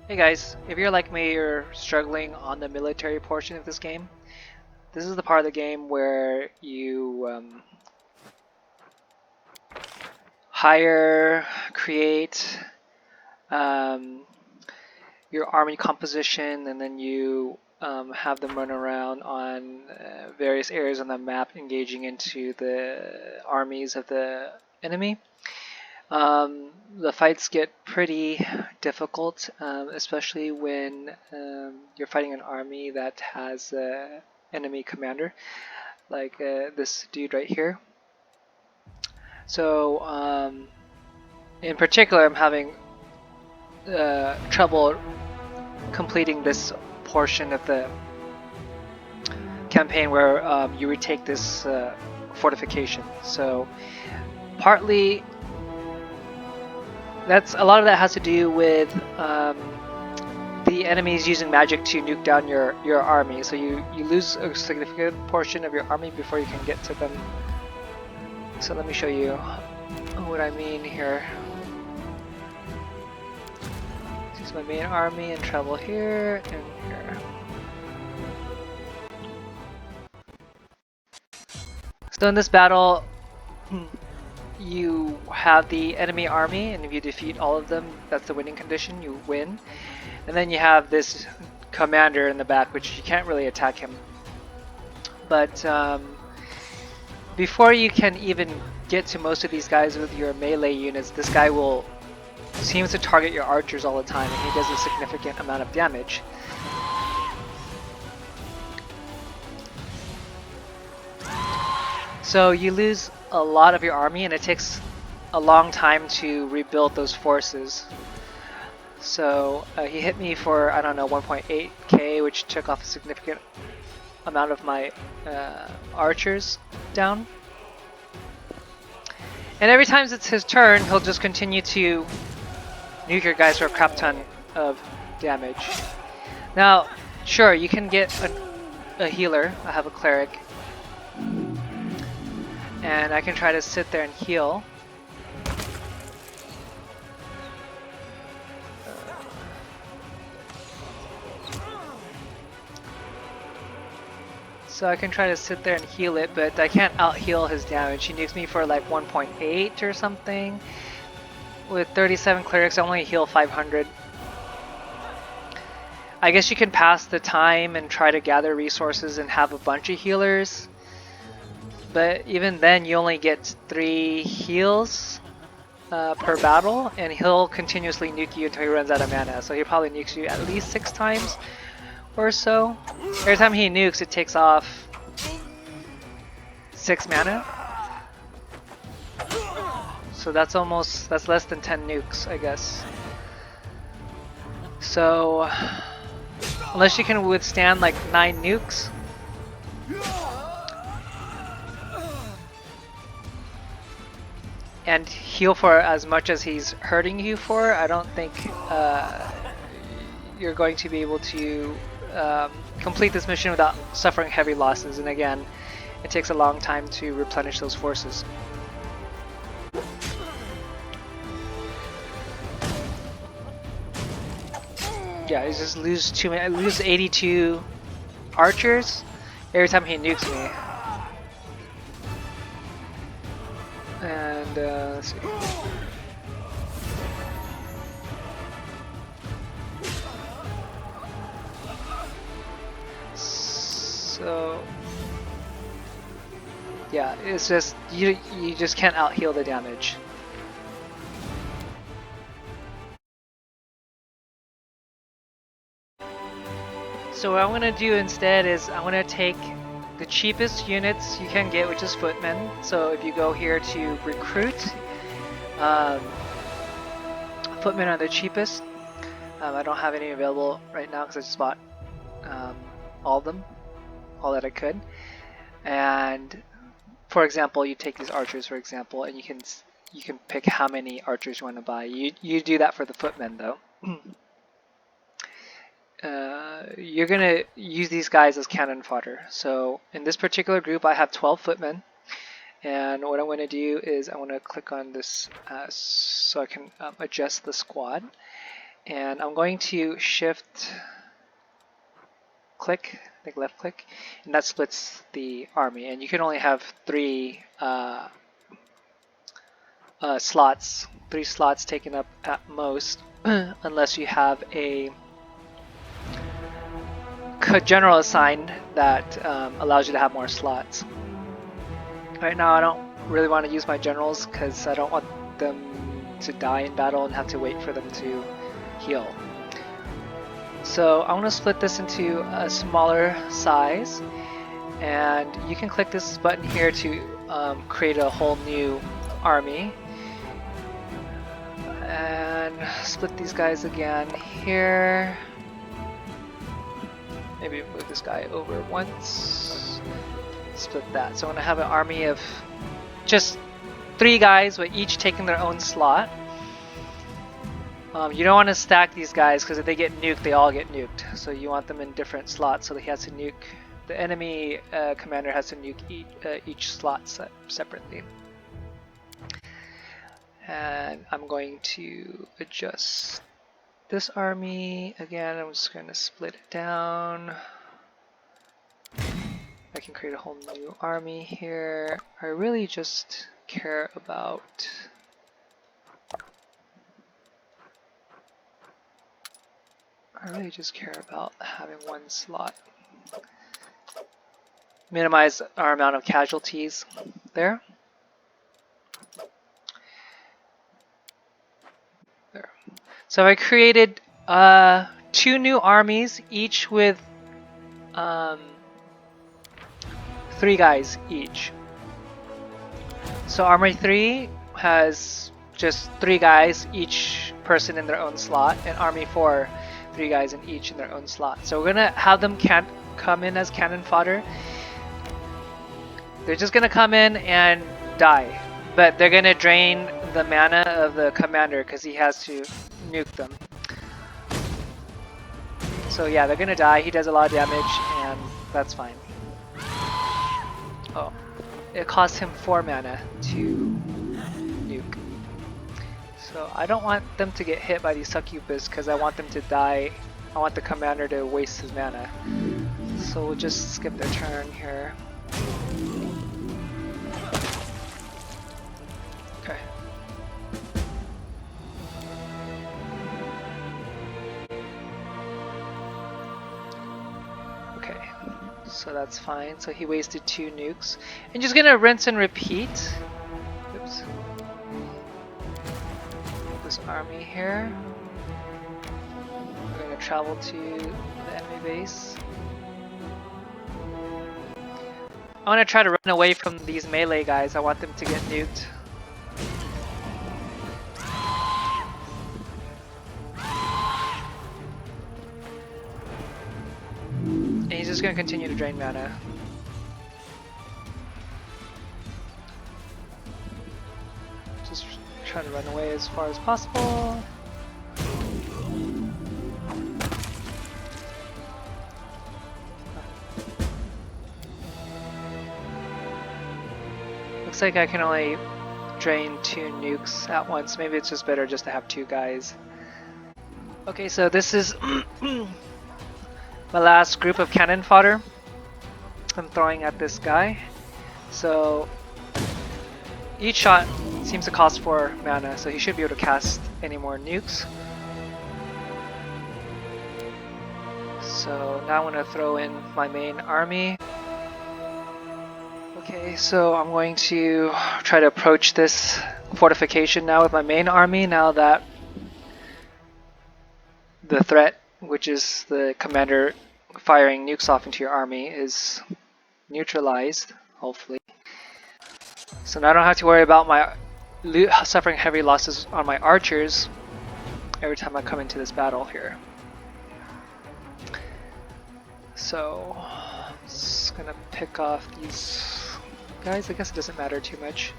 Hey guys, if you're like me, you're struggling on the military portion of this game. This is the part of the game where you hire, create um, your army composition, and then you have them run around on various areas on the map, engaging into the armies of the enemy. The fights get pretty difficult, especially when you're fighting an army that has an enemy commander, like this dude right here. So, in particular, I'm having trouble completing this portion of the campaign where you retake this fortification. So, partly that's a lot of that has to do with the enemies using magic to nuke down your army. So you lose a significant portion of your army before you can get to them. So let me show you what I mean here. This is my main army and travel here and here. So in this battle, you have the enemy army, and if you defeat all of them, that's the winning condition, you win. And then you have this commander in the back, which you can't really attack him. But before you can even get to most of these guys with your melee units, this guy seems to target your archers all the time, and he does a significant amount of damage. So you lose a lot of your army, and it takes a long time to rebuild those forces. So he hit me for, I don't know, 1.8k, which took off a significant amount of my archers down. And every time it's his turn, he'll just continue to nuke your guys for a crap ton of damage. Now, sure, you can get a healer. I have a cleric. And I can try to sit there and heal. So I can try to sit there and heal it, but I can't out-heal his damage. He nukes me for like 1.8 or something. With 37 clerics, I only heal 500. I guess you can pass the time and try to gather resources and have a bunch of healers. But even then, you only get 3 heals per battle, and he'll continuously nuke you until he runs out of mana. So he probably nukes you at least 6 times or so. Every time he nukes, it takes off 6 mana. So that's less than 10 nukes, I guess. So unless you can withstand like 9 nukes, and heal for as much as he's hurting you for, I don't think you're going to be able to complete this mission without suffering heavy losses. And again, it takes a long time to replenish those forces. Yeah, I just lose I lose 82 archers every time he nukes me. And let's see. So yeah, it's just you just can't out-heal the damage. So what I'm gonna do instead is I'm gonna take the cheapest units you can get, which is footmen. So if you go here to recruit, footmen are the cheapest. I don't have any available right now because I just bought all of them, all that I could. And for example, you take these archers, for example, and you can pick how many archers you want to buy. You do that for the footmen though. You're gonna use these guys as cannon fodder. So in this particular group, I have 12 footmen, and what I'm going to do is I want to click on this so I can adjust the squad. And I'm going to shift click, I think left click, and that splits the army. And you can only have three slots, 3 slots taken up at most, unless you have a general assigned that allows you to have more slots. Right now I don't really want to use my generals because I don't want them to die in battle and have to wait for them to heal. So I want to split this into a smaller size, and you can click this button here to create a whole new army. And split these guys again here. Maybe move this guy over once. Split that. So I'm going to have an army of just 3 guys, but each taking their own slot. You don't want to stack these guys because if they get nuked, they all get nuked. So you want them in different slots so that he has to nuke. The enemy commander has to nuke each slot separately. And I'm going to adjust this army again. I'm just going to split it down. I can create a whole new army here. I really just care about having 1 slot. Minimize our amount of casualties there. There. So I created 2 new armies, each with 3 guys each. So Army 3 has just 3 guys, each person in their own slot, and Army 4, 3 guys in each in their own slot. So we're gonna have them come in as cannon fodder. They're just gonna come in and die, but they're gonna drain the mana of the commander because he has to nuke them. So yeah, they're gonna die. He does a lot of damage, and that's fine. Oh, it costs him 4 mana to nuke. So I don't want them to get hit by these succubus because I want them to die. I want the commander to waste his mana. So we'll just skip their turn here. Okay. Okay, so that's fine. So he wasted 2 nukes. And just gonna rinse and repeat. Oops. This army here. We're gonna travel to the enemy base. I want to try to run away from these melee guys. I want them to get nuked. And he's just going to continue to drain mana. Just try to run away as far as possible. Looks like I can only drain 2 nukes at once. Maybe it's just better just to have 2 guys. Okay, so this is my last group of cannon fodder I'm throwing at this guy. So each shot seems to cost 4 mana, so he should be able to cast any more nukes. So now I'm going to throw in my main army. Okay, so I'm going to try to approach this fortification now with my main army now that the threat, which is the commander firing nukes off into your army, is neutralized, hopefully. So now I don't have to worry about my suffering heavy losses on my archers every time I come into this battle here. So I'm just gonna pick off these guys. I guess it doesn't matter too much.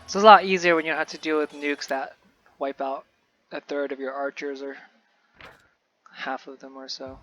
So it's a lot easier when you don't have to deal with nukes that wipe out a third of your archers or half of them or so.